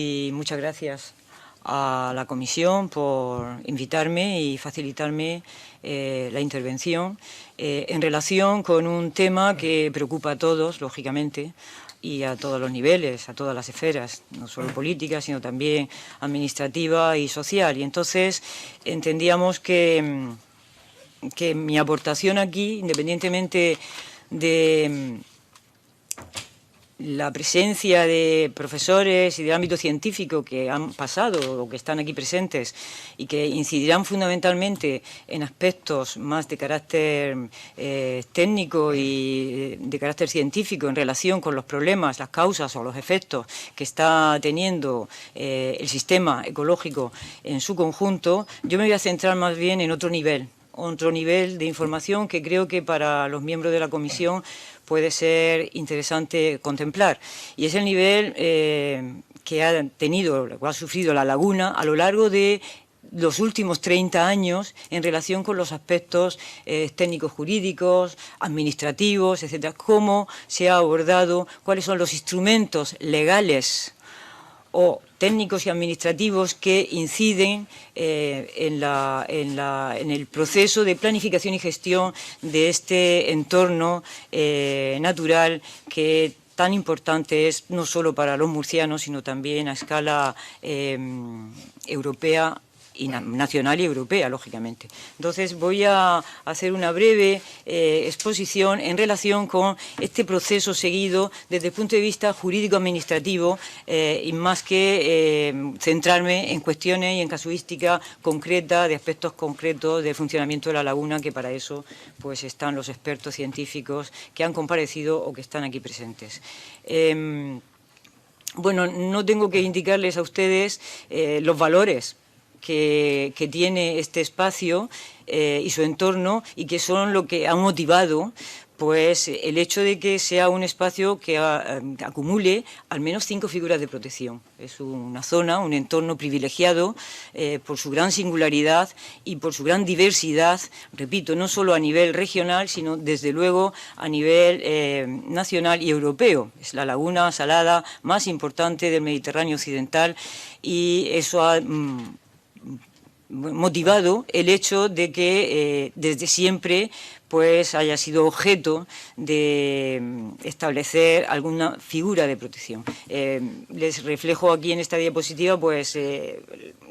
Y muchas gracias a la comisión por invitarme y facilitarme la intervención en relación con un tema que preocupa a todos, lógicamente, y a todos los niveles, a todas las esferas, no solo política, sino también administrativa y social. Y entonces entendíamos que mi aportación aquí, independientemente de la presencia de profesores y del ámbito científico que han pasado o que están aquí presentes y que incidirán fundamentalmente en aspectos más de carácter técnico y de carácter científico en relación con los problemas, las causas o los efectos que está teniendo el sistema ecológico en su conjunto, yo me voy a centrar más bien en otro nivel de información que creo que para los miembros de la comisión puede ser interesante contemplar. Y es el nivel que ha tenido, o ha sufrido la laguna a lo largo de los últimos 30 años en relación con los aspectos técnicos jurídicos, administrativos, etcétera. Cómo se ha abordado, cuáles son los instrumentos legales o técnicos y administrativos que inciden en el proceso de planificación y gestión de este entorno natural que tan importante es no solo para los murcianos, sino también a escala europea y nacional y europea, lógicamente. Entonces voy a hacer una breve exposición en relación con este proceso seguido desde el punto de vista jurídico-administrativo y más que centrarme en cuestiones y en casuística concreta de aspectos concretos del funcionamiento de la laguna, que para eso pues están los expertos científicos que han comparecido o que están aquí presentes. Bueno, no tengo que indicarles a ustedes los valores que tiene este espacio y su entorno y que son lo que ha motivado pues el hecho de que sea un espacio que acumule al menos 5 figuras de protección. Es una zona, un entorno privilegiado por su gran singularidad y por su gran diversidad, repito, no solo a nivel regional, sino desde luego a nivel nacional y europeo. Es la laguna salada más importante del Mediterráneo occidental y eso ha motivado el hecho de que desde siempre pues haya sido objeto de establecer alguna figura de protección. Les reflejo aquí en esta diapositiva pues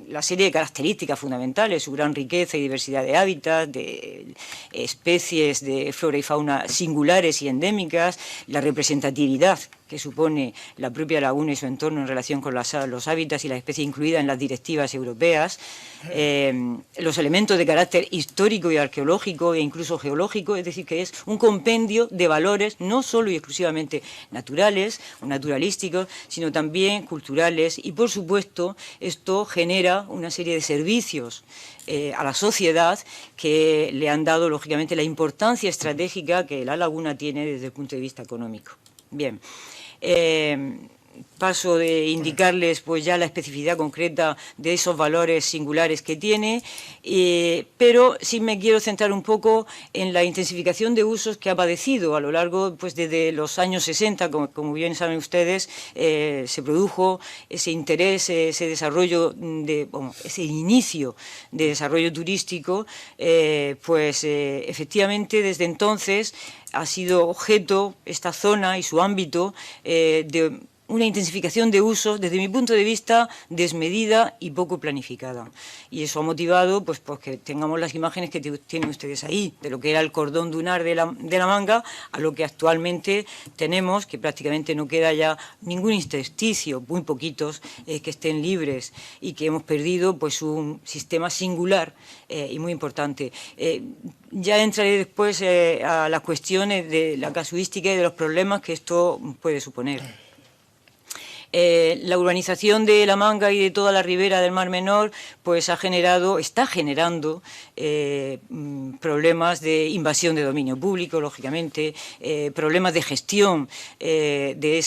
la serie de características fundamentales, su gran riqueza y diversidad de hábitats, de especies de flora y fauna singulares y endémicas, la representatividad que supone la propia laguna y su entorno en relación con los hábitats y las especies incluidas en las directivas europeas, los elementos de carácter histórico y arqueológico e incluso geológico, es decir, que es un compendio de valores no solo y exclusivamente naturales o naturalísticos, sino también culturales y, por supuesto, esto genera una serie de servicios a la sociedad que le han dado, lógicamente, la importancia estratégica que la laguna tiene desde el punto de vista económico. Bien, paso de indicarles pues ya la especificidad concreta de esos valores singulares que tiene, pero sí me quiero centrar un poco en la intensificación de usos que ha padecido a lo largo, pues desde los años 60, como bien saben ustedes, se produjo ese interés, ese desarrollo, ese inicio de desarrollo turístico, efectivamente desde entonces ha sido objeto esta zona y su ámbito de una intensificación de usos, desde mi punto de vista, desmedida y poco planificada. Y eso ha motivado pues que tengamos las imágenes que tienen ustedes ahí, de lo que era el cordón dunar de la Manga, a lo que actualmente tenemos, que prácticamente no queda ya ningún intersticio, muy poquitos que estén libres, y que hemos perdido pues un sistema singular y muy importante. Ya entraré después a las cuestiones de la casuística y de los problemas que esto puede suponer. La urbanización de La Manga y de toda la ribera del Mar Menor pues está generando problemas de invasión de dominio público, lógicamente, problemas de gestión de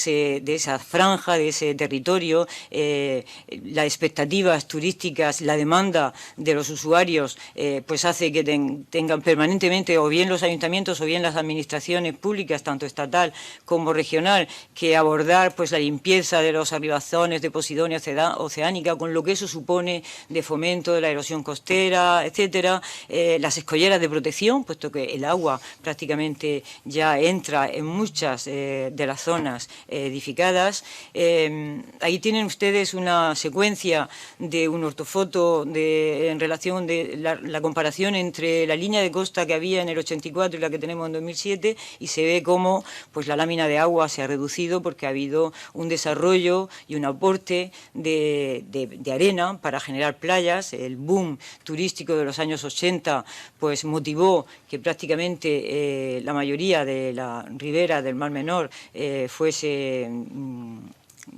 esa franja, de ese territorio, las expectativas turísticas, la demanda de los usuarios pues hace que tengan permanentemente o bien los ayuntamientos o bien las administraciones públicas, tanto estatal como regional, que abordar pues la limpieza de los arribazones de posidonia oceánica, con lo que eso supone de fomento de la erosión costera, etcétera, las escolleras de protección, puesto que el agua prácticamente ya entra en muchas de las zonas edificadas. Ahí tienen ustedes una secuencia de un ortofoto en relación de la comparación entre la línea de costa que había en el 84 y la que tenemos en 2007, y se ve cómo pues, la lámina de agua se ha reducido porque ha habido un desarrollo y un aporte de arena para generar playas. El boom turístico de los años 80 pues, motivó que prácticamente la mayoría de la ribera del Mar Menor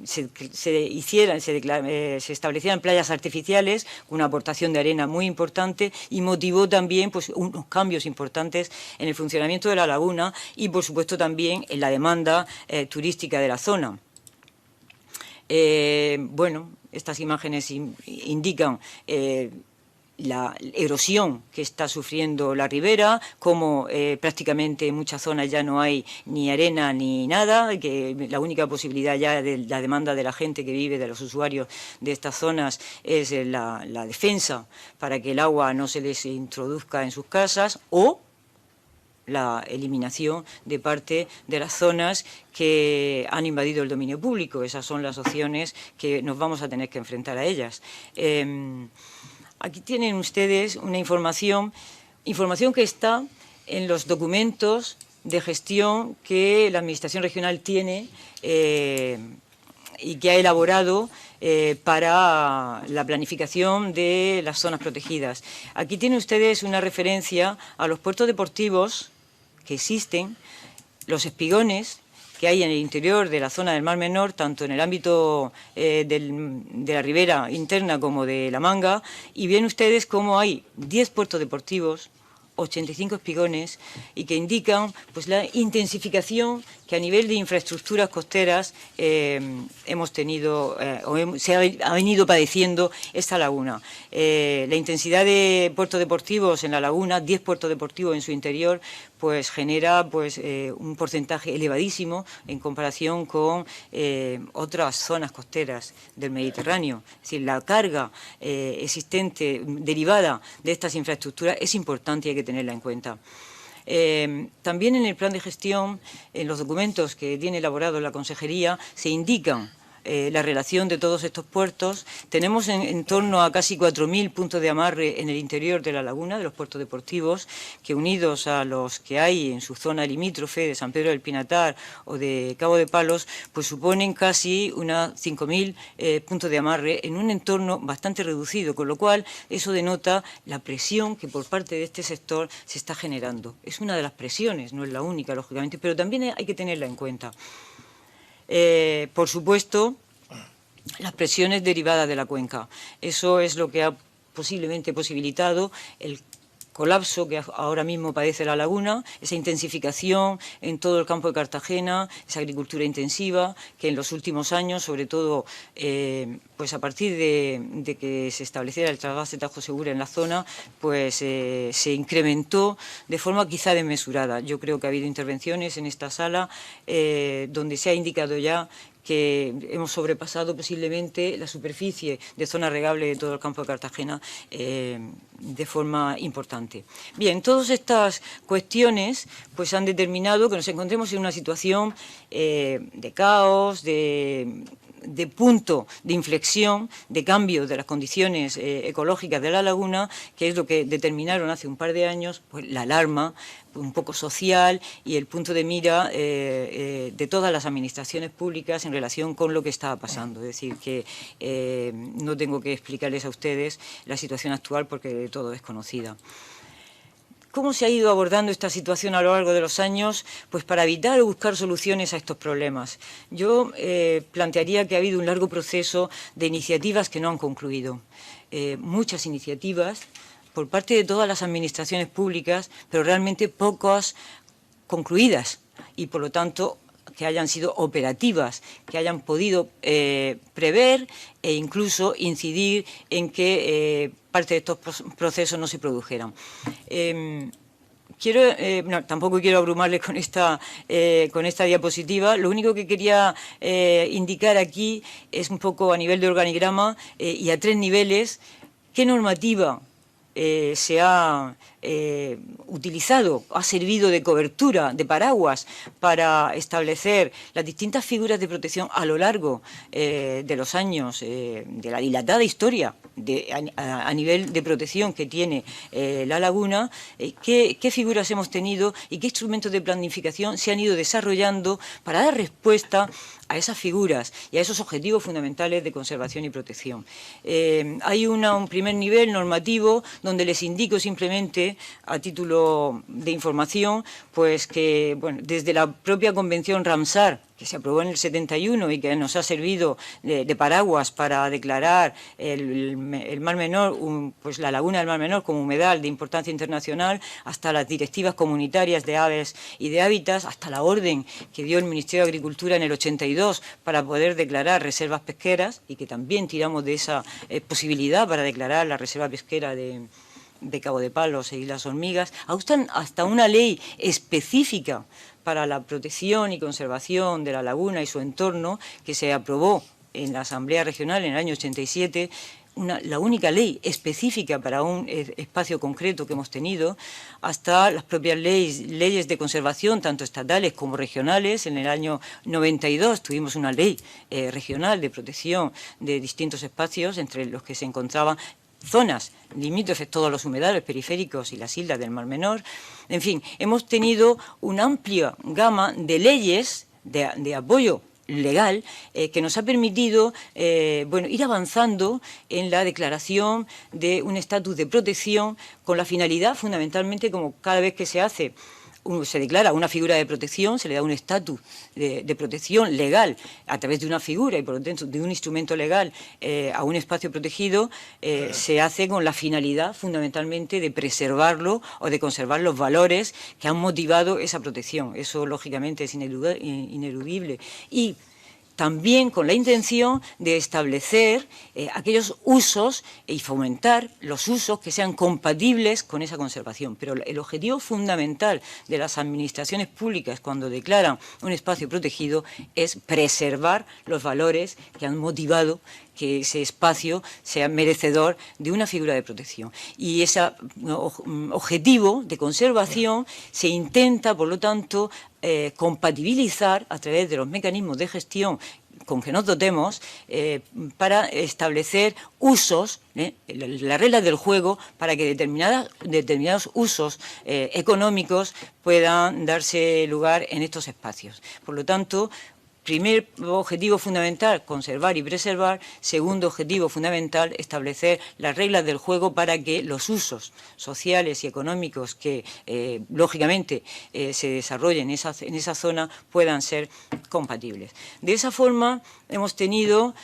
se establecieran playas artificiales con una aportación de arena muy importante, y motivó también pues, unos cambios importantes en el funcionamiento de la laguna y, por supuesto, también en la demanda turística de la zona. Bueno, estas imágenes indican la erosión que está sufriendo la ribera, como prácticamente en muchas zonas ya no hay ni arena ni nada, que la única posibilidad ya de la demanda de la gente que vive, de los usuarios de estas zonas, es la defensa para que el agua no se les introduzca en sus casas, o la eliminación de parte de las zonas que han invadido el dominio público. Esas son las opciones que nos vamos a tener que enfrentar a ellas. Aquí tienen ustedes una información que está en los documentos de gestión que la Administración Regional tiene y que ha elaborado para la planificación de las zonas protegidas. Aquí tienen ustedes una referencia a los puertos deportivos que existen, los espigones que hay en el interior de la zona del Mar Menor, tanto en el ámbito de la ribera interna como de la Manga, y ven ustedes cómo hay 10 puertos deportivos, 85 espigones, y que indican pues, la intensificación que a nivel de infraestructuras costeras hemos tenido se ha venido padeciendo esta laguna. La intensidad de puertos deportivos en la laguna, 10 puertos deportivos en su interior, pues genera pues, un porcentaje elevadísimo en comparación con otras zonas costeras del Mediterráneo. Es decir, la carga existente, derivada de estas infraestructuras, es importante y hay que tenerla en cuenta. También en el plan de gestión, en los documentos que tiene elaborado la Consejería, se indican la relación de todos estos puertos. Tenemos en torno a casi 4.000 puntos de amarre en el interior de la laguna, de los puertos deportivos, que unidos a los que hay en su zona limítrofe de San Pedro del Pinatar o de Cabo de Palos, pues suponen casi unas 5.000 puntos de amarre en un entorno bastante reducido, con lo cual eso denota la presión que por parte de este sector se está generando. Es una de las presiones, no es la única, lógicamente, pero también hay que tenerla en cuenta. Por supuesto, las presiones derivadas de la cuenca. Eso es lo que ha posiblemente posibilitado el colapso que ahora mismo padece la laguna, esa intensificación en todo el campo de Cartagena, esa agricultura intensiva que en los últimos años, sobre todo pues a partir de que se estableciera el trasvase Tajo Segura en la zona, pues se incrementó de forma quizá desmesurada. Yo creo que ha habido intervenciones en esta sala donde se ha indicado ya que hemos sobrepasado posiblemente la superficie de zona regable de todo el campo de Cartagena de forma importante. Bien, todas estas cuestiones pues han determinado que nos encontremos en una situación de caos, de punto de inflexión, de cambio de las condiciones ecológicas de la laguna, que es lo que determinaron hace un par de años pues, la alarma un poco social y el punto de mira de todas las administraciones públicas en relación con lo que estaba pasando. Es decir, que no tengo que explicarles a ustedes la situación actual porque de todo es conocida. ¿Cómo se ha ido abordando esta situación a lo largo de los años? Pues para evitar o buscar soluciones a estos problemas. Yo plantearía que ha habido un largo proceso de iniciativas que no han concluido. Muchas iniciativas por parte de todas las administraciones públicas, pero realmente pocas concluidas y, por lo tanto, que hayan sido operativas, que hayan podido prever e incluso incidir en que parte de estos procesos no se produjeran. tampoco quiero abrumarles con esta diapositiva. Lo único que quería indicar aquí es un poco a nivel de organigrama y a 3 niveles qué normativa se ha utilizado, ha servido de cobertura, de paraguas, para establecer las distintas figuras de protección a lo largo de los años, de la dilatada historia a nivel de protección que tiene la laguna, qué figuras hemos tenido y qué instrumentos de planificación se han ido desarrollando para dar respuesta a esas figuras y a esos objetivos fundamentales de conservación y protección. Hay un primer nivel normativo donde les indico simplemente, a título de información, pues que desde la propia Convención Ramsar, que se aprobó en el 71 y que nos ha servido de paraguas para declarar el Mar Menor, pues la laguna del Mar Menor como humedal de importancia internacional, hasta las directivas comunitarias de aves y de hábitats, hasta la orden que dio el Ministerio de Agricultura en el 82 para poder declarar reservas pesqueras, y que también tiramos de esa posibilidad para declarar la reserva pesquera de Cabo de Palos e Islas Hormigas, hasta una ley específica para la protección y conservación de la laguna y su entorno, que se aprobó en la Asamblea Regional en el año 87, la única ley específica para un espacio concreto que hemos tenido, hasta las propias leyes de conservación, tanto estatales como regionales. En el año 92 tuvimos una ley regional de protección de distintos espacios, entre los que se encontraban zonas limítrofes, todos los humedales periféricos y las islas del Mar Menor. En fin, hemos tenido una amplia gama de leyes de apoyo legal que nos ha permitido ir avanzando en la declaración de un estatus de protección con la finalidad, fundamentalmente, como cada vez que se declara una figura de protección, se le da un estatus de protección legal a través de una figura y por lo tanto de un instrumento legal a un espacio protegido, se hace con la finalidad fundamentalmente de preservarlo o de conservar los valores que han motivado esa protección. Eso lógicamente es ineludible. Y también con la intención de establecer aquellos usos y fomentar los usos que sean compatibles con esa conservación. Pero el objetivo fundamental de las administraciones públicas cuando declaran un espacio protegido es preservar los valores que han motivado que ese espacio sea merecedor de una figura de protección. Y ese objetivo de conservación se intenta, por lo tanto, compatibilizar a través de los mecanismos de gestión con que nos dotemos para establecer usos, las reglas del juego, para que determinados usos económicos puedan darse lugar en estos espacios. Por lo tanto, primer objetivo fundamental, conservar y preservar. Segundo objetivo fundamental, establecer las reglas del juego para que los usos sociales y económicos que, lógicamente, se desarrollen en esa zona puedan ser compatibles. De esa forma, hemos tenido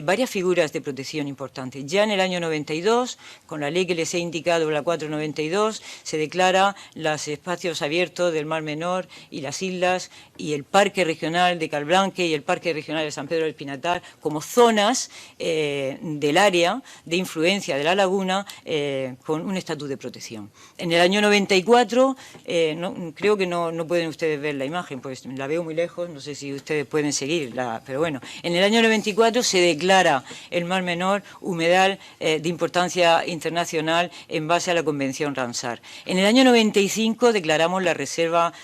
varias figuras de protección importantes. Ya en el año 92, con la ley que les he indicado, la 492, se declara los espacios abiertos del Mar Menor y las islas y el Parque Regional de Calblanque y el Parque Regional de San Pedro del Pinatar como zonas del área de influencia de la laguna con un estatus de protección. En el año 94, creo que no pueden ustedes ver la imagen, pues la veo muy lejos, no sé si ustedes pueden seguirla, pero bueno, en el año 94 se declara el Mar Menor humedal de importancia internacional en base a la Convención Ramsar. En el año 95 declaramos la Reserva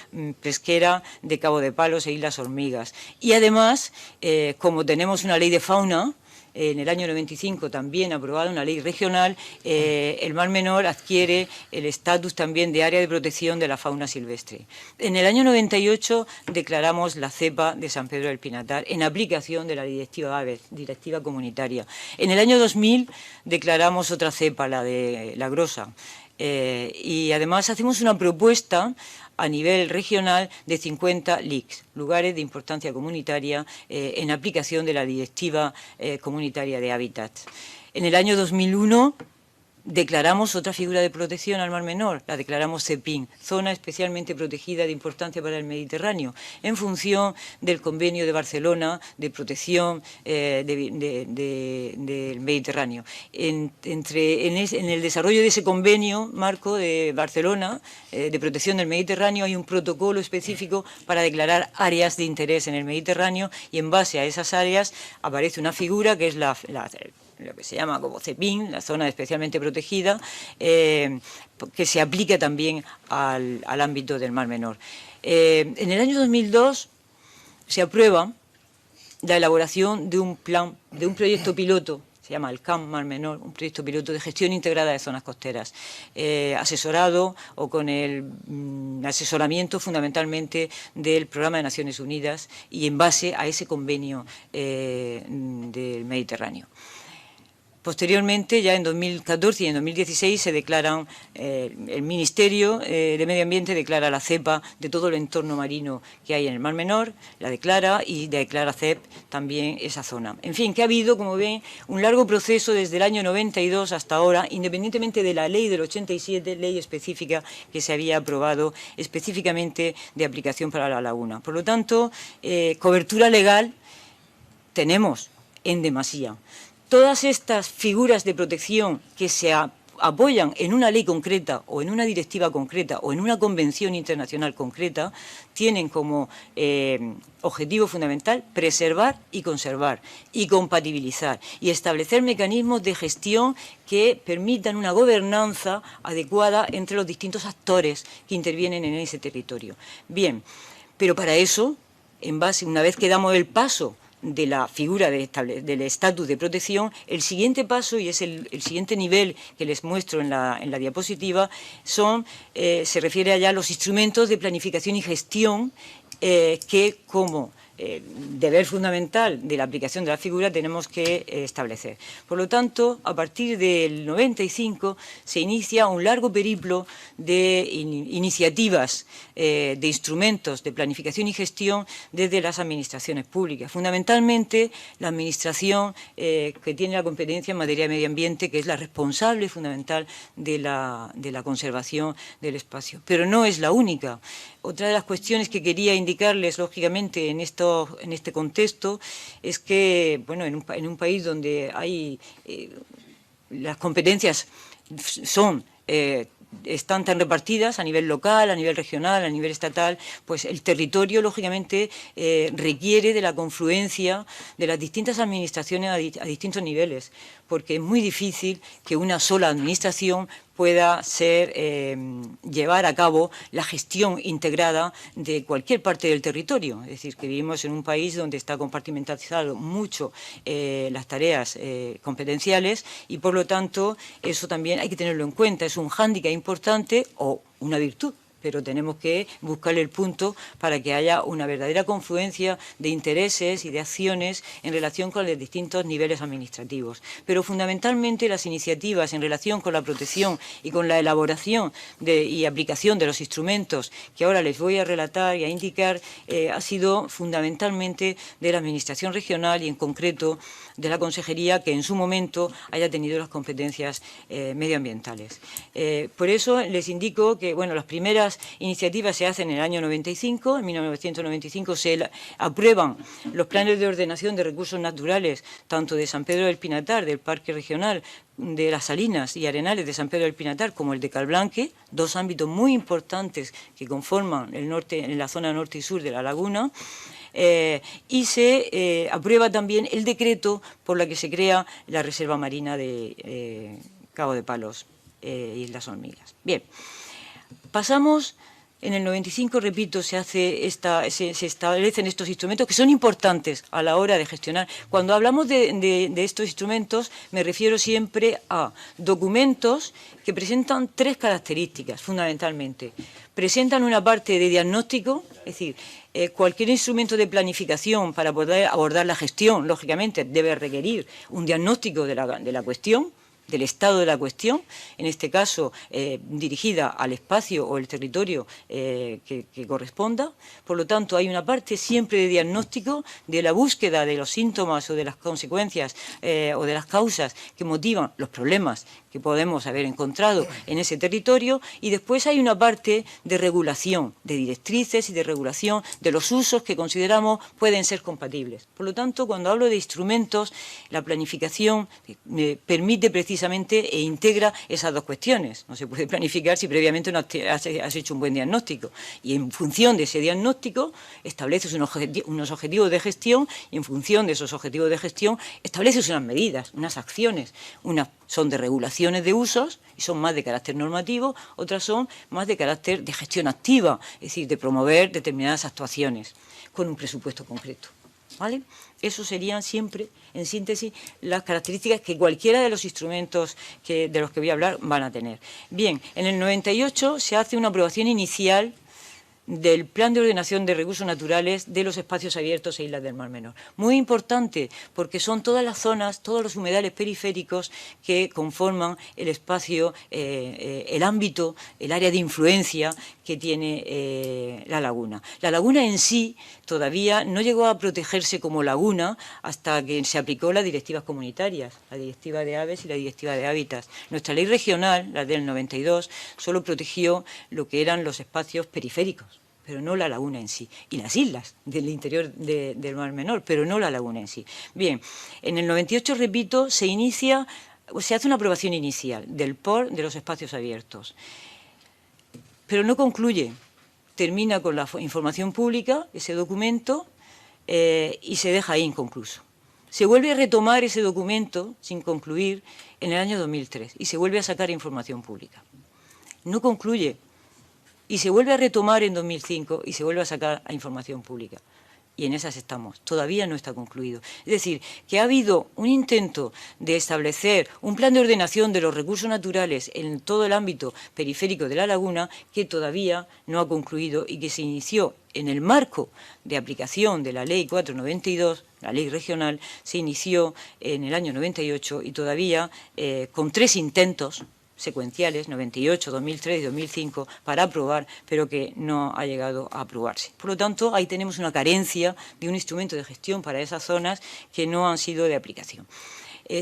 Pesquera de Cabo de Palos e Islas Hormigas. Y además, como tenemos una ley de fauna, en el año 95 también aprobada una ley regional, el Mar Menor adquiere el estatus también de área de protección de la fauna silvestre. En el año 98 declaramos la cepa de San Pedro del Pinatar en aplicación de la Directiva Aves, Directiva Comunitaria. En el año 2000 declaramos otra cepa, la de la grosa. Y además hacemos una propuesta a nivel regional de 50 LICs, lugares de importancia comunitaria, en aplicación de la Directiva Comunitaria de Hábitats. En el año 2001 declaramos otra figura de protección al Mar Menor, la declaramos CEPIN, Zona Especialmente Protegida de Importancia para el Mediterráneo, en función del Convenio de Barcelona de Protección del Mediterráneo. En el desarrollo de ese convenio marco de Barcelona de protección del Mediterráneo hay un protocolo específico para declarar áreas de interés en el Mediterráneo, y en base a esas áreas aparece una figura que es lo que se llama como CEPIN, la zona especialmente protegida, que se aplica también al ámbito del Mar Menor. En el año 2002 se aprueba la elaboración de un plan, de un proyecto piloto, se llama el CAM Mar Menor, un proyecto piloto de gestión integrada de zonas costeras, asesorado o con el asesoramiento fundamentalmente del Programa de Naciones Unidas y en base a ese convenio del Mediterráneo. Posteriormente, ya en 2014 y en 2016, se declaran, el Ministerio de Medio Ambiente declara la cepa de todo el entorno marino que hay en el Mar Menor, la declara y declara CEP también esa zona. En fin, que ha habido, como ven, un largo proceso desde el año 92 hasta ahora, independientemente de la ley del 87, ley específica que se había aprobado específicamente de aplicación para la laguna. Por lo tanto, cobertura legal tenemos en demasía. Todas estas figuras de protección que se apoyan en una ley concreta o en una directiva concreta o en una convención internacional concreta tienen como objetivo fundamental preservar y conservar y compatibilizar y establecer mecanismos de gestión que permitan una gobernanza adecuada entre los distintos actores que intervienen en ese territorio. Bien, pero para eso, una vez que damos el paso de la figura del estatus de protección, el siguiente paso, y es el siguiente nivel que les muestro en la diapositiva, se refiere allá a los instrumentos de planificación y gestión que como deber fundamental de la aplicación de la figura tenemos que establecer. Por lo tanto, a partir del 95 se inicia un largo periplo de iniciativas, de instrumentos de planificación y gestión desde las administraciones públicas. Fundamentalmente, la administración que tiene la competencia en materia de medio ambiente, que es la responsable fundamental de la conservación del espacio. Pero no es la única. Otra de las cuestiones que quería indicarles, lógicamente, en este contexto, es que, bueno, en un país donde hay las competencias están tan repartidas a nivel local, a nivel regional, a nivel estatal, pues el territorio, lógicamente, requiere de la confluencia de las distintas administraciones a distintos niveles, porque es muy difícil que una sola administración pueda llevar a cabo la gestión integrada de cualquier parte del territorio. Es decir, que vivimos en un país donde está compartimentalizado mucho las tareas competenciales y, por lo tanto, eso también hay que tenerlo en cuenta. Es un hándicap importante o una virtud, pero tenemos que buscarle el punto para que haya una verdadera confluencia de intereses y de acciones en relación con los distintos niveles administrativos. Pero fundamentalmente las iniciativas en relación con la protección y con la elaboración y aplicación de los instrumentos que ahora les voy a relatar y a indicar ha sido fundamentalmente de la Administración regional y en concreto de la Consejería que en su momento haya tenido las competencias medioambientales. Por eso les indico que, bueno, las primeras iniciativas se hacen en el año 95, en 1995 se aprueban los planes de ordenación de recursos naturales, tanto de San Pedro del Pinatar, del Parque Regional, de las Salinas y Arenales de San Pedro del Pinatar, como el de Calblanque, dos ámbitos muy importantes que conforman el norte, en la zona norte y sur de la laguna, y se aprueba también el decreto por la que se crea la Reserva Marina de Cabo de Palos, Islas Hormigas. Bien. Pasamos, en el 95, repito, se establecen estos instrumentos que son importantes a la hora de gestionar. Cuando hablamos de estos instrumentos, me refiero siempre a documentos que presentan tres características, fundamentalmente. Presentan una parte de diagnóstico, es decir, cualquier instrumento de planificación para poder abordar la gestión, lógicamente, debe requerir un diagnóstico de la cuestión, del estado de la cuestión, en este caso dirigida al espacio o el territorio que corresponda. Por lo tanto, hay una parte siempre de diagnóstico, de la búsqueda de los síntomas o de las consecuencias o de las causas que motivan los problemas que podemos haber encontrado en ese territorio, y después hay una parte de regulación, de directrices y de regulación de los usos que consideramos pueden ser compatibles. Por lo tanto, cuando hablo de instrumentos, la planificación permite precisamente e integra esas dos cuestiones. No se puede planificar si previamente no has hecho un buen diagnóstico, y en función de ese diagnóstico estableces unos objetivos de gestión, y en función de esos objetivos de gestión estableces unas medidas, unas acciones. Unas son de regulaciones de usos y son más de carácter normativo, otras son más de carácter de gestión activa, es decir, de promover determinadas actuaciones con un presupuesto concreto, ¿vale? Eso serían siempre, en síntesis, las características que cualquiera de los instrumentos de los que voy a hablar van a tener. Bien, en el 98 se hace una aprobación inicial del Plan de Ordenación de Recursos Naturales de los espacios abiertos e islas del Mar Menor. Muy importante, porque son todas las zonas, todos los humedales periféricos que conforman el espacio, el ámbito, el área de influencia que tiene la laguna. La laguna en sí todavía no llegó a protegerse como laguna hasta que se aplicó las directivas comunitarias, la Directiva de Aves y la Directiva de Hábitats. Nuestra ley regional, la del 92, solo protegió lo que eran los espacios periféricos, pero no la laguna en sí, y las islas del interior del Mar Menor, pero no la laguna en sí. Bien, en el 98, repito, se hace una aprobación inicial del POR de los espacios abiertos, pero no concluye, termina con la información pública, ese documento, y se deja ahí inconcluso. Se vuelve a retomar ese documento, sin concluir, en el año 2003, y se vuelve a sacar información pública. No concluye, y se vuelve a retomar en 2005 y se vuelve a sacar a información pública. Y en esas estamos. Todavía no está concluido. Es decir, que ha habido un intento de establecer un plan de ordenación de los recursos naturales en todo el ámbito periférico de la laguna que todavía no ha concluido y que se inició en el marco de aplicación de la Ley 492, la ley regional, se inició en el año 98 y todavía con 3 intentos secuenciales, 98, 2003 y 2005, para aprobar, pero que no ha llegado a aprobarse. Por lo tanto, ahí tenemos una carencia de un instrumento de gestión para esas zonas que no han sido de aplicación.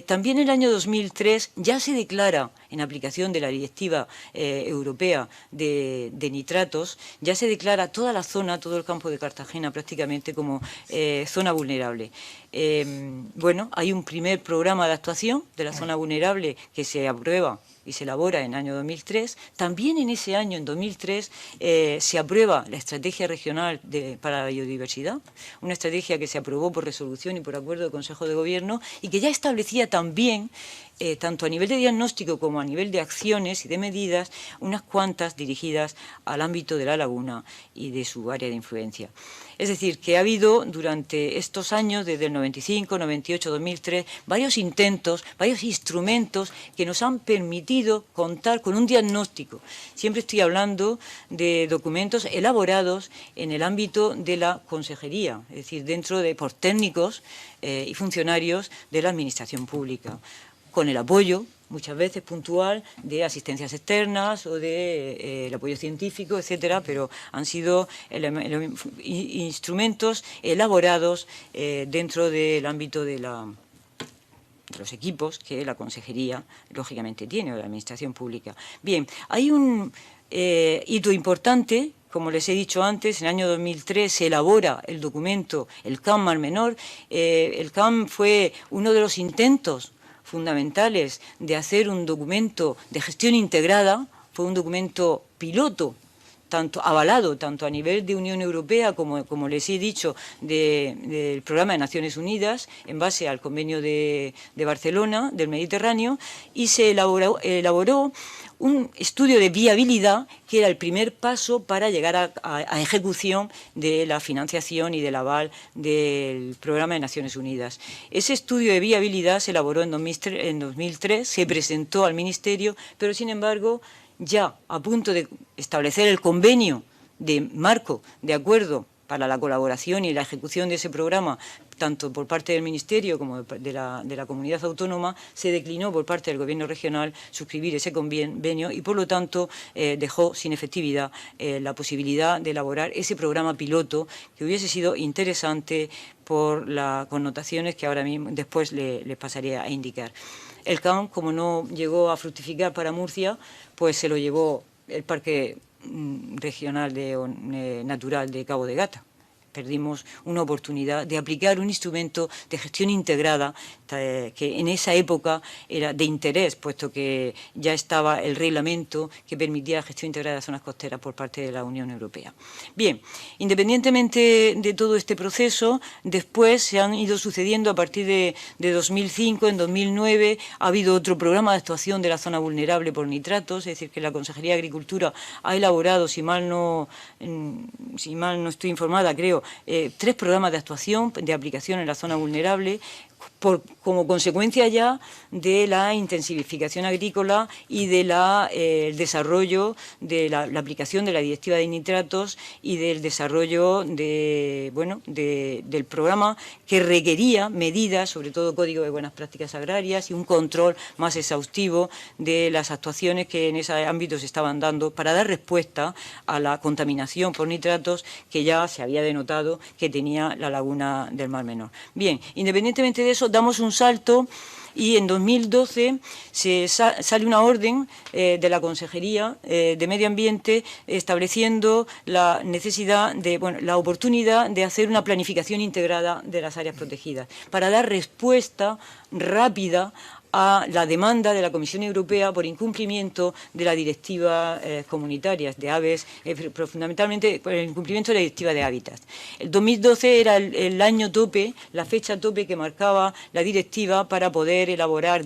También en el año 2003 ya se declara, en aplicación de la Directiva Europea de Nitratos, ya se declara toda la zona, todo el campo de Cartagena prácticamente como zona vulnerable. Bueno, hay un primer programa de actuación de la zona vulnerable que se aprueba y se elabora en el año 2003. También en ese año, en 2003, se aprueba la Estrategia Regional para la Biodiversidad, una estrategia que se aprobó por resolución y por acuerdo del Consejo de Gobierno y que ya establecía también, tanto a nivel de diagnóstico como a nivel de acciones y de medidas, unas cuantas dirigidas al ámbito de la laguna y de su área de influencia. Es decir, que ha habido durante estos años, desde el 95, 98, 2003, varios intentos, varios instrumentos que nos han permitido contar con un diagnóstico. Siempre estoy hablando de documentos elaborados en el ámbito de la consejería, es decir, por técnicos y funcionarios de la administración pública, con el apoyo, muchas veces puntual, de asistencias externas o de el apoyo científico, etcétera, pero han sido instrumentos elaborados dentro del ámbito de los equipos que la consejería, lógicamente, tiene, o la administración pública. Bien, hay un hito importante. Como les he dicho antes, en el año 2003 se elabora el documento, el CAM Mar Menor. El CAM fue uno de los intentos fundamentales de hacer un documento de gestión integrada, fue un documento piloto, avalado tanto a nivel de Unión Europea como les he dicho, del Programa de Naciones Unidas, en base al Convenio de Barcelona, del Mediterráneo, y se elaboró un estudio de viabilidad que era el primer paso para llegar a ejecución de la financiación y del aval del Programa de Naciones Unidas. Ese estudio de viabilidad se elaboró en 2003, se presentó al Ministerio, pero sin embargo, ya a punto de establecer el convenio de marco de acuerdo para la colaboración y la ejecución de ese programa, tanto por parte del Ministerio como de la comunidad autónoma, se declinó por parte del Gobierno regional suscribir ese convenio y, por lo tanto, dejó sin efectividad la posibilidad de elaborar ese programa piloto que hubiese sido interesante por las connotaciones que ahora mismo después les pasaré a indicar. El CAM, como no llegó a fructificar para Murcia, pues se lo llevó el Parque Regional Natural de Cabo de Gata. Perdimos una oportunidad de aplicar un instrumento de gestión integrada que en esa época era de interés, puesto que ya estaba el reglamento que permitía la gestión integrada de zonas costeras por parte de la Unión Europea. Bien, independientemente de todo este proceso, después se han ido sucediendo a partir de 2005, en 2009 ha habido otro programa de actuación de la zona vulnerable por nitratos, es decir, que la Consejería de Agricultura ha elaborado, si mal no estoy informada, creo, 3 programas de actuación de aplicación en la zona vulnerable como consecuencia ya de la intensificación agrícola y de el desarrollo de la aplicación de la Directiva de Nitratos y del desarrollo del programa que requería medidas, sobre todo Código de Buenas Prácticas Agrarias y un control más exhaustivo de las actuaciones que en ese ámbito se estaban dando para dar respuesta a la contaminación por nitratos que ya se había denotado que tenía la laguna del Mar Menor. Bien, independientemente de eso, damos un salto y en 2012 sale una orden de la Consejería de Medio Ambiente estableciendo la necesidad la oportunidad de hacer una planificación integrada de las áreas protegidas para dar respuesta rápida a la demanda de la Comisión Europea por incumplimiento de la directiva comunitaria de aves, pero fundamentalmente por el incumplimiento de la directiva de hábitats. El 2012 era el año tope, la fecha tope que marcaba la directiva para poder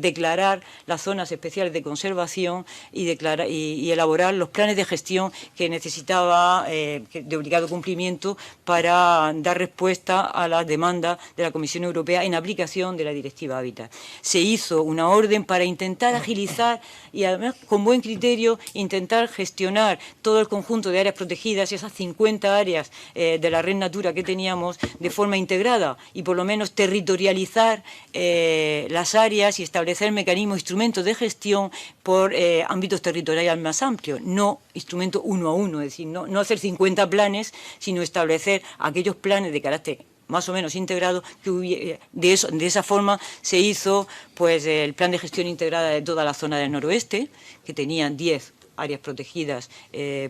declarar las zonas especiales de conservación y elaborar los planes de gestión que necesitaba de obligado cumplimiento para dar respuesta a la demanda de la Comisión Europea en aplicación de la directiva hábitat. Se hizo una orden para intentar agilizar y además con buen criterio intentar gestionar todo el conjunto de áreas protegidas, esas 50 áreas de la Red Natura que teníamos de forma integrada y por lo menos territorializar las áreas y establecer mecanismos, instrumentos de gestión por ámbitos territoriales más amplios, no instrumentos uno a uno, es decir, no hacer 50 planes, sino establecer aquellos planes de carácter más o menos integrado, que de esa forma se hizo pues el plan de gestión integrada de toda la zona del noroeste, que tenía 10 áreas protegidas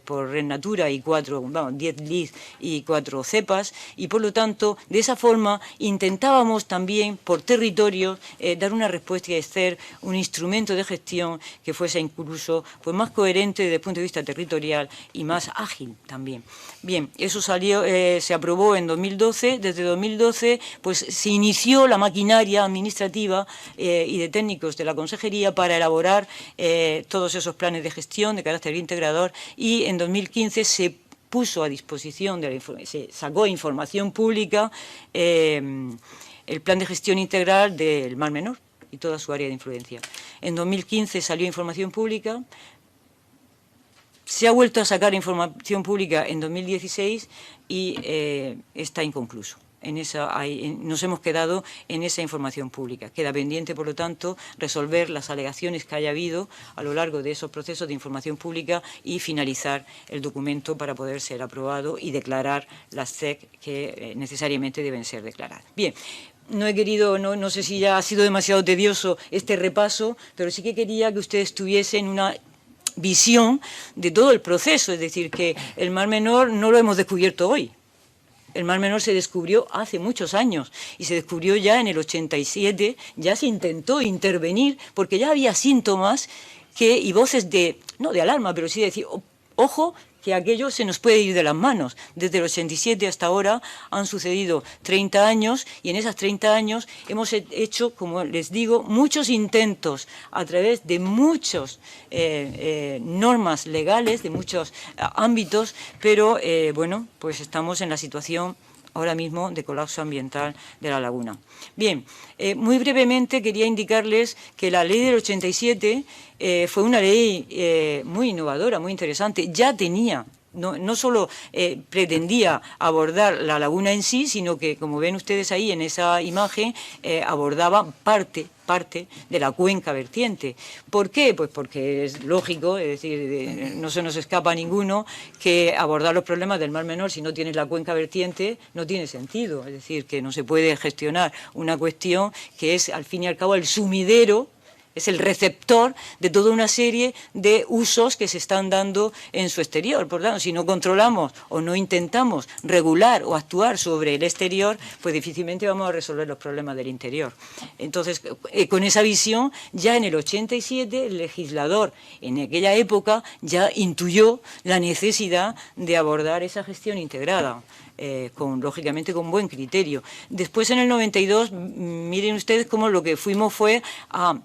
por Red Natura y 10 LIS y 4 cepas, y por lo tanto, de esa forma intentábamos también por territorio dar una respuesta y hacer un instrumento de gestión que fuese incluso pues, más coherente desde el punto de vista territorial y más ágil también. Bien, eso se aprobó en 2012, desde 2012 pues se inició la maquinaria administrativa y de técnicos de la Consejería para elaborar todos esos planes de gestión de carácter integrador y en 2015 se puso a disposición, se sacó información pública el plan de gestión integral del Mar Menor y toda su área de influencia. En 2015 salió información pública, se ha vuelto a sacar información pública en 2016 y está inconcluso. Nos hemos quedado en esa información pública. Queda pendiente, por lo tanto, resolver las alegaciones que haya habido a lo largo de esos procesos de información pública y finalizar el documento para poder ser aprobado y declarar las ZEC que necesariamente deben ser declaradas. Bien. No he querido, no sé si ya ha sido demasiado tedioso este repaso, pero sí que quería que ustedes tuviesen una visión de todo el proceso, es decir, que el Mar Menor no lo hemos descubierto hoy. El Mar Menor se descubrió hace muchos años y se descubrió ya en el 87, ya se intentó intervenir porque ya había síntomas y voces no de alarma, pero sí de decir, ojo, que aquello se nos puede ir de las manos. Desde el 87 hasta ahora han sucedido 30 años y en esos 30 años hemos hecho, como les digo, muchos intentos a través de muchas normas legales, de muchos ámbitos, pero bueno, pues estamos en la situación ahora mismo de colapso ambiental de la laguna. Bien, muy brevemente quería indicarles que la ley del 87 fue una ley muy innovadora, muy interesante. Ya tenía, no solo pretendía abordar la laguna en sí, sino que, como ven ustedes ahí en esa imagen, abordaba parte de la cuenca vertiente. ¿Por qué? Pues porque es lógico, es decir, no se nos escapa a ninguno que abordar los problemas del Mar Menor si no tienes la cuenca vertiente no tiene sentido. Es decir, que no se puede gestionar una cuestión que es, al fin y al cabo, el sumidero es el receptor de toda una serie de usos que se están dando en su exterior. Por lo tanto, si no controlamos o no intentamos regular o actuar sobre el exterior, pues difícilmente vamos a resolver los problemas del interior. Entonces, con esa visión, ya en el 87, el legislador en aquella época ya intuyó la necesidad de abordar esa gestión integrada. Lógicamente con buen criterio. Después, en el 92, miren ustedes cómo lo que fuimos fue a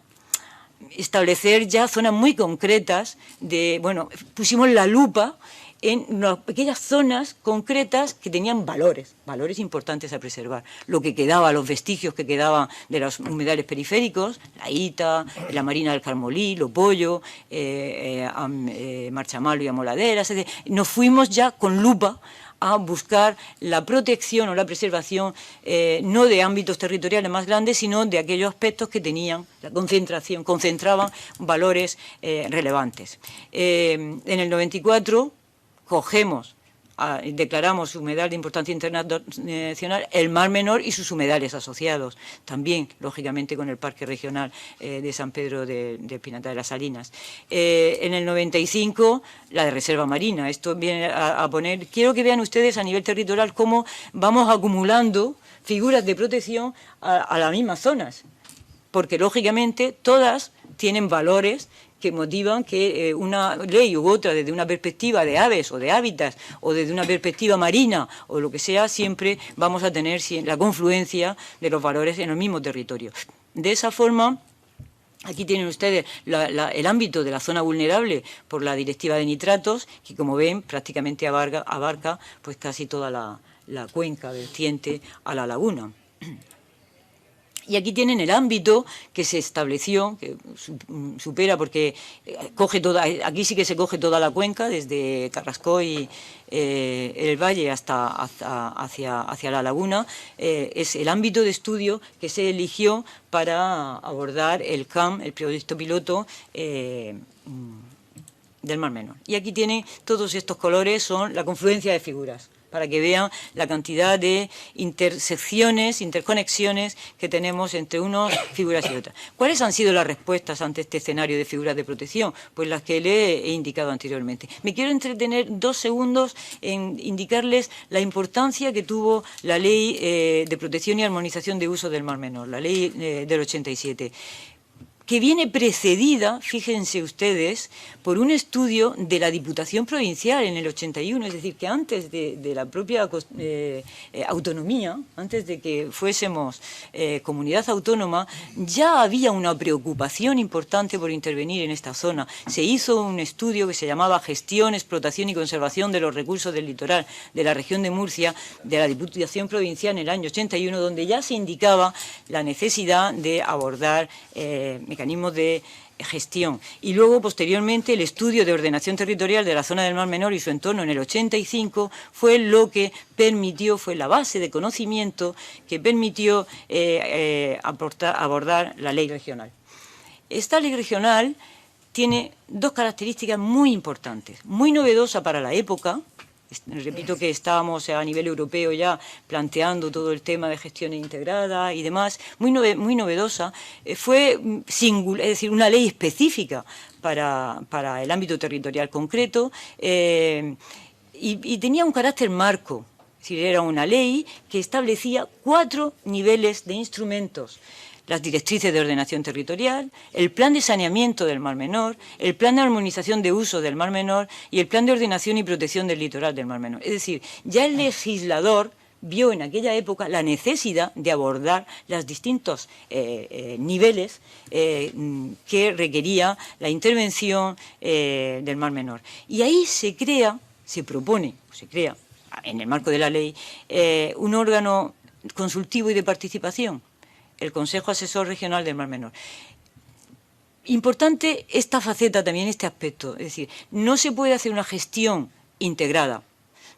establecer ya zonas muy concretas pusimos la lupa en aquellas zonas concretas que tenían valores importantes a preservar. Lo que quedaba, los vestigios que quedaban de los humedales periféricos, la Ita, la Marina del Carmolí, Los Bollos, Marchamalo y Amoladeras, etc. Nos fuimos ya con lupa a buscar la protección o la preservación no de ámbitos territoriales más grandes, sino de aquellos aspectos que tenían la concentraban valores relevantes. En el 94 declaramos humedal de importancia internacional el Mar Menor y sus humedales asociados, también, lógicamente, con el Parque Regional de San Pedro de Pinata de las Salinas. En el 95, la de Reserva Marina. Esto viene a poner... Quiero que vean ustedes a nivel territorial cómo vamos acumulando figuras de protección a las mismas zonas, porque, lógicamente, todas tienen valores que motivan que una ley u otra, desde una perspectiva de aves o de hábitats, o desde una perspectiva marina, o lo que sea, siempre vamos a tener la confluencia de los valores en el mismo territorio. De esa forma, aquí tienen ustedes el ámbito de la zona vulnerable por la Directiva de Nitratos, que, como ven, prácticamente abarca pues casi toda la cuenca vertiente a la laguna. Y aquí tienen el ámbito que se estableció, que supera porque aquí sí que se coge toda la cuenca, desde Carrasco y el valle hacia la laguna. Es el ámbito de estudio que se eligió para abordar el CAM, el proyecto piloto del Mar Menor. Y aquí tienen todos estos colores, son la confluencia de figuras, para que vean la cantidad de intersecciones, interconexiones que tenemos entre unas figuras y otras. ¿Cuáles han sido las respuestas ante este escenario de figuras de protección? Pues las que le he indicado anteriormente. Me quiero entretener 2 segundos en indicarles la importancia que tuvo la Ley de Protección y Armonización de Uso del Mar Menor, la Ley del 87. Que viene precedida, fíjense ustedes, por un estudio de la Diputación Provincial en el 81, es decir, que antes de la propia autonomía, antes de que fuésemos comunidad autónoma, ya había una preocupación importante por intervenir en esta zona. Se hizo un estudio que se llamaba Gestión, Explotación y Conservación de los Recursos del Litoral de la región de Murcia, de la Diputación Provincial en el año 81, donde ya se indicaba la necesidad de abordar mecanismos de gestión. Y luego, posteriormente, el estudio de ordenación territorial de la zona del Mar Menor y su entorno en el 85 fue lo que permitió, fue la base de conocimiento que permitió abordar la ley regional. Esta ley regional tiene 2 características muy importantes, muy novedosa para la época. Repito que estábamos a nivel europeo ya planteando todo el tema de gestión integrada y demás, muy novedosa. Fue singular, es decir, una ley específica para el ámbito territorial concreto y tenía un carácter marco. Es decir, era una ley que establecía 4 niveles de instrumentos: las directrices de ordenación territorial, el plan de saneamiento del Mar Menor, el plan de armonización de uso del Mar Menor y el plan de ordenación y protección del litoral del Mar Menor. Es decir, ya el legislador vio en aquella época la necesidad de abordar los distintos niveles que requería la intervención del Mar Menor. Y ahí se crea en el marco de la ley, un órgano consultivo y de participación, el Consejo Asesor Regional del Mar Menor. Importante esta faceta también, este aspecto, es decir, no se puede hacer una gestión integrada,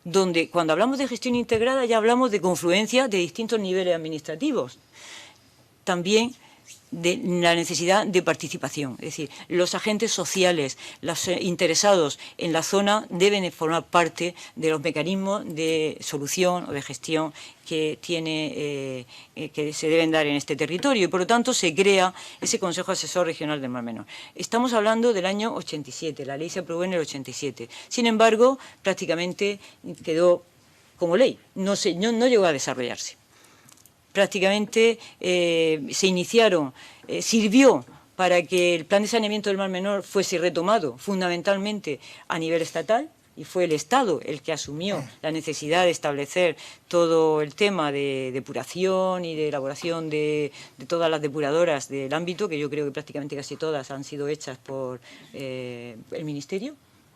donde cuando hablamos de gestión integrada ya hablamos de confluencia de distintos niveles administrativos. También de la necesidad de participación. Es decir, los agentes sociales, los interesados en la zona deben formar parte de los mecanismos de solución o de gestión que que se deben dar en este territorio, y por lo tanto se crea ese Consejo Asesor Regional del Mar Menor. Estamos hablando del año 87, la ley se aprobó en el 87. Sin embargo, prácticamente quedó como ley, no llegó a desarrollarse. Prácticamente se iniciaron, sirvió para que el plan de saneamiento del Mar Menor fuese retomado fundamentalmente a nivel estatal, y fue el Estado el que asumió la necesidad de establecer todo el tema de depuración y de elaboración de todas las depuradoras del ámbito, que yo creo que prácticamente casi todas han sido hechas por el Ministerio,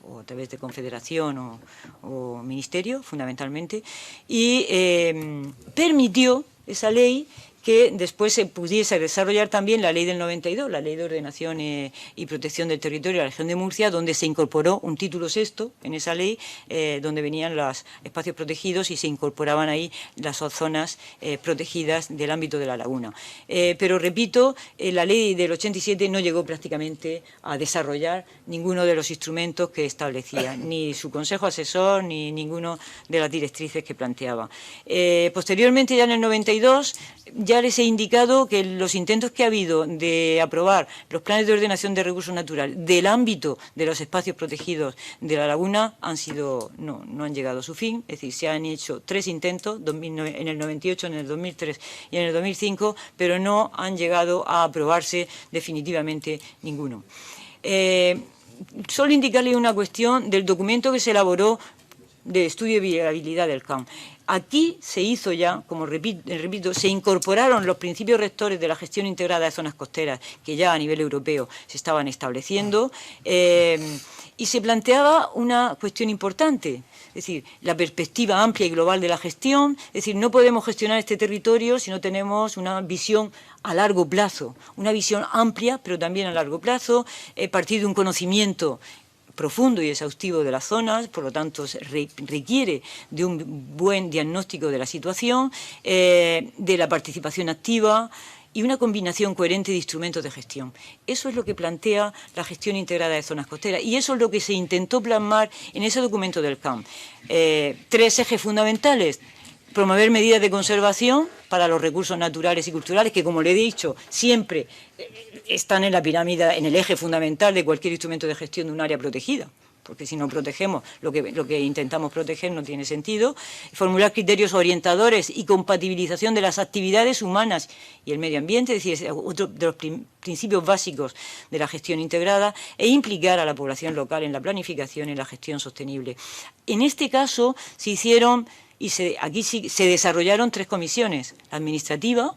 o a través de Confederación o Ministerio, fundamentalmente, y permitió esa ley que después se pudiese desarrollar también la ley del 92, la Ley de Ordenación y Protección del Territorio de la Región de Murcia, donde se incorporó un título sexto en esa ley, donde venían los espacios protegidos y se incorporaban ahí las zonas protegidas del ámbito de la laguna. Pero repito, la ley del 87 no llegó prácticamente a desarrollar ninguno de los instrumentos que establecía, ni su consejo asesor, ni ninguno de las directrices que planteaba. Posteriormente, ya en el 92, ya les he indicado que los intentos que ha habido de aprobar los planes de ordenación de recursos naturales del ámbito de los espacios protegidos de la laguna no han llegado a su fin. Es decir, se han hecho 3 intentos, en el 98, en el 2003 y en el 2005, pero no han llegado a aprobarse definitivamente ninguno. Solo indicarle una cuestión del documento que se elaboró de estudio de viabilidad del CAM. Aquí se hizo ya, como repito, se incorporaron los principios rectores de la gestión integrada de zonas costeras que ya a nivel europeo se estaban estableciendo, y se planteaba una cuestión importante, es decir, la perspectiva amplia y global de la gestión. Es decir, no podemos gestionar este territorio si no tenemos una visión a largo plazo, una visión amplia, pero también a largo plazo, partir de un conocimiento profundo y exhaustivo de las zonas, por lo tanto se requiere de un buen diagnóstico de la situación, de la participación activa y una combinación coherente de instrumentos de gestión. Eso es lo que plantea la gestión integrada de zonas costeras, y eso es lo que se intentó plasmar en ese documento del CAM. 3 ejes fundamentales: promover medidas de conservación para los recursos naturales y culturales, que, como le he dicho, siempre están en la pirámide, en el eje fundamental de cualquier instrumento de gestión de un área protegida, porque si no protegemos lo que intentamos proteger no tiene sentido. Formular criterios orientadores y compatibilización de las actividades humanas y el medio ambiente, es decir, es otro de los principios básicos de la gestión integrada, e implicar a la población local en la planificación y la gestión sostenible. En este caso se hicieron aquí se desarrollaron 3 comisiones: la administrativa,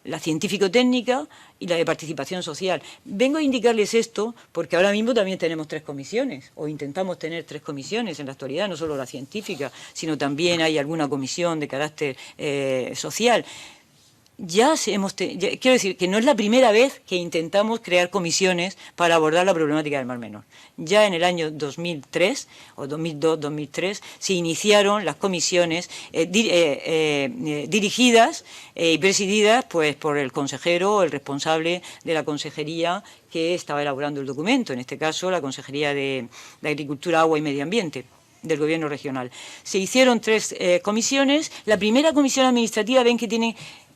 la científico-técnica y la de participación social. Vengo a indicarles esto porque ahora mismo también tenemos 3 comisiones, o intentamos tener 3 comisiones en la actualidad, no solo la científica, sino también hay alguna comisión de carácter social. Quiero decir que no es la primera vez que intentamos crear comisiones para abordar la problemática del Mar Menor. Ya en el año 2003 o 2002-2003 se iniciaron las comisiones dirigidas y presididas pues por el consejero o el responsable de la consejería que estaba elaborando el documento, en este caso la Consejería de Agricultura, Agua y Medio Ambiente del Gobierno regional. Se hicieron 3 comisiones. La primera comisión administrativa, ven que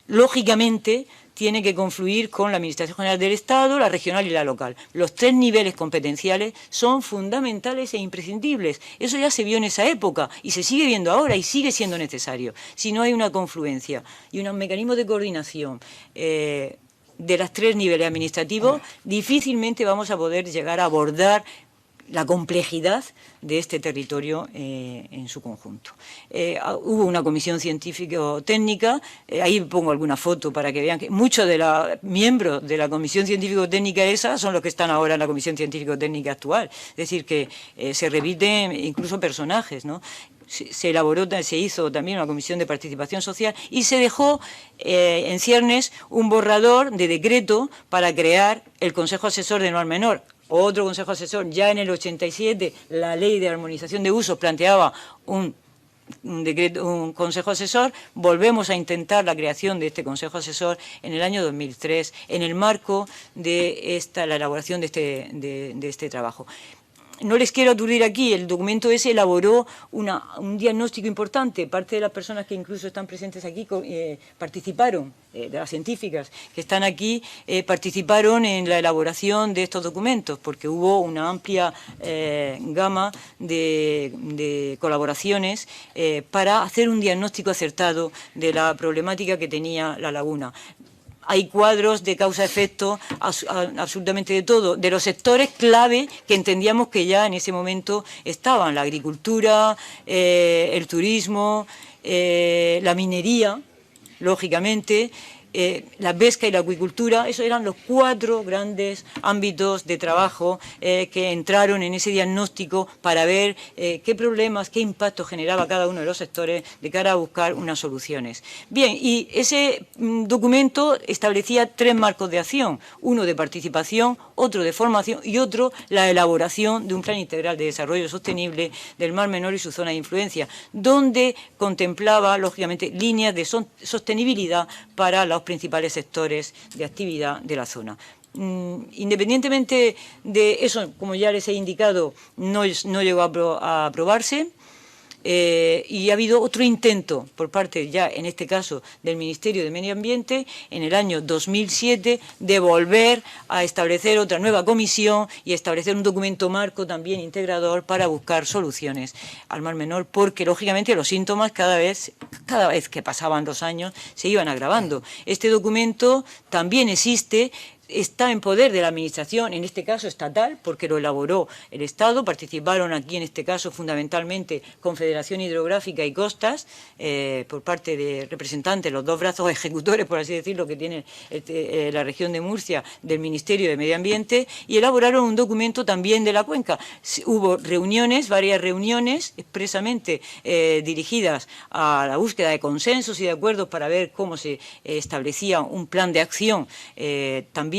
lógicamente tiene que confluir con la Administración General del Estado, la regional y la local. Los 3 niveles competenciales son fundamentales e imprescindibles. Eso ya se vio en esa época y se sigue viendo ahora y sigue siendo necesario. Si no hay una confluencia y un mecanismo de coordinación de los 3 niveles administrativos, difícilmente vamos a poder llegar a abordar la complejidad de este territorio en su conjunto. Hubo una comisión científico-técnica, ahí pongo alguna foto para que vean que muchos de los miembros de la comisión científico-técnica esa son los que están ahora en la comisión científico-técnica actual, es decir, que se repiten incluso personajes, ¿no? Se hizo también una comisión de participación social y se dejó en ciernes un borrador de decreto para crear el Consejo Asesor del Mar Menor. Otro consejo asesor. Ya en el 87 la ley de armonización de usos planteaba un un consejo asesor, volvemos a intentar la creación de este consejo asesor en el año 2003, en el marco de la elaboración de este trabajo. No les quiero aturdir aquí, el documento ese elaboró un diagnóstico importante. Parte de las personas que incluso están presentes aquí participaron, de las científicas que están aquí, participaron en la elaboración de estos documentos, porque hubo una amplia gama de colaboraciones para hacer un diagnóstico acertado de la problemática que tenía la laguna. Hay cuadros de causa-efecto absolutamente de todo, de los sectores clave que entendíamos que ya en ese momento estaban: la agricultura, el turismo, la minería, lógicamente, la pesca y la acuicultura. Esos eran los 4 grandes ámbitos de trabajo que entraron en ese diagnóstico para ver qué problemas, qué impacto generaba cada uno de los sectores de cara a buscar unas soluciones. Bien, y ese documento establecía 3 marcos de acción: uno de participación, otro de formación y otro la elaboración de un plan integral de desarrollo sostenible del Mar Menor y su zona de influencia, donde contemplaba, lógicamente, líneas de sostenibilidad para los principales sectores de actividad de la zona. Independientemente de eso, como ya les he indicado, no llegó a aprobarse. Y ha habido otro intento por parte, ya en este caso, del Ministerio de Medio Ambiente en el año 2007 de volver a establecer otra nueva comisión y establecer un documento marco también integrador para buscar soluciones al Mar Menor, porque lógicamente los síntomas cada vez que pasaban los años se iban agravando. Este documento también existe, está en poder de la Administración, en este caso estatal, porque lo elaboró el Estado. Participaron aquí, en este caso, fundamentalmente Confederación Hidrográfica y Costas, por parte de representantes, los 2 brazos ejecutores, por así decirlo, que tiene la región de Murcia, del Ministerio de Medio Ambiente, y elaboraron un documento también de la cuenca. Hubo reuniones, varias reuniones expresamente dirigidas a la búsqueda de consensos y de acuerdos para ver cómo se establecía un plan de acción también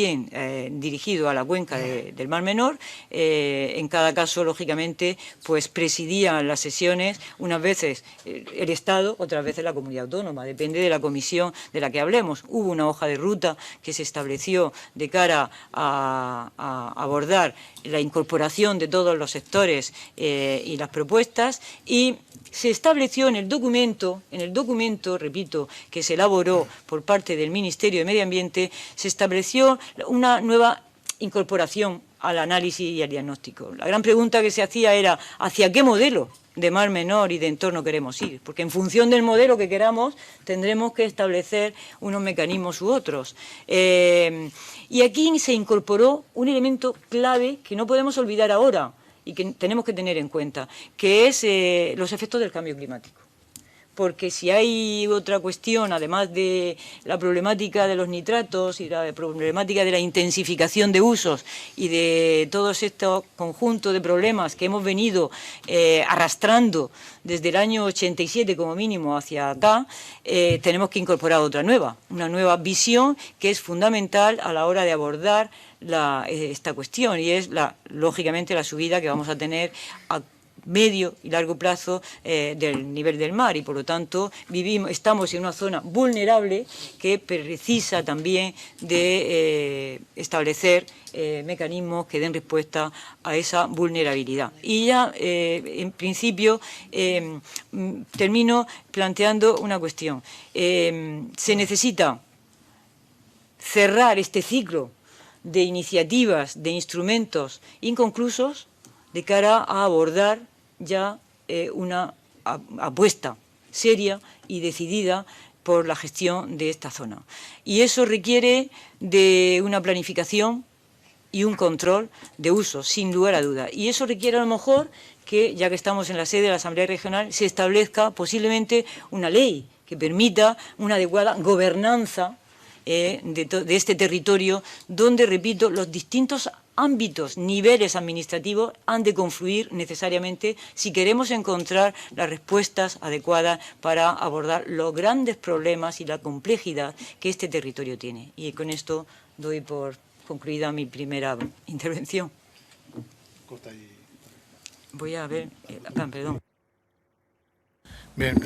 dirigido a la cuenca del Mar Menor. En cada caso, lógicamente, pues presidían las sesiones unas veces el Estado, otras veces la comunidad autónoma, depende de la comisión de la que hablemos. Hubo una hoja de ruta que se estableció de cara a abordar la incorporación de todos los sectores y las propuestas, y se estableció en el documento, repito, que se elaboró por parte del Ministerio de Medio Ambiente, se estableció una nueva incorporación al análisis y al diagnóstico. La gran pregunta que se hacía era: ¿hacia qué modelo de Mar Menor y de entorno queremos ir? Porque en función del modelo que queramos tendremos que establecer unos mecanismos u otros. Y aquí se incorporó un elemento clave que no podemos olvidar ahora y que tenemos que tener en cuenta, que es los efectos del cambio climático. Porque si hay otra cuestión, además de la problemática de los nitratos y la problemática de la intensificación de usos y de todos estos conjuntos de problemas que hemos venido arrastrando desde el año 87 como mínimo hacia acá, tenemos que incorporar una nueva visión que es fundamental a la hora de abordar esta cuestión, y es lógicamente la subida que vamos a tener a medio y largo plazo del nivel del mar, y por lo tanto estamos en una zona vulnerable que precisa también de establecer mecanismos que den respuesta a esa vulnerabilidad. Y ya, en principio, termino planteando una cuestión. Se necesita cerrar este ciclo de iniciativas, de instrumentos inconclusos, de cara a abordar ya una apuesta seria y decidida por la gestión de esta zona. Y eso requiere de una planificación y un control de uso, sin lugar a dudas. Y eso requiere a lo mejor que, ya que estamos en la sede de la Asamblea Regional, se establezca posiblemente una ley que permita una adecuada gobernanza de este territorio, donde, repito, los distintos ámbitos, niveles administrativos han de confluir necesariamente si queremos encontrar las respuestas adecuadas para abordar los grandes problemas y la complejidad que este territorio tiene. Y con esto doy por concluida mi primera intervención. Voy a ver, perdón. Bien.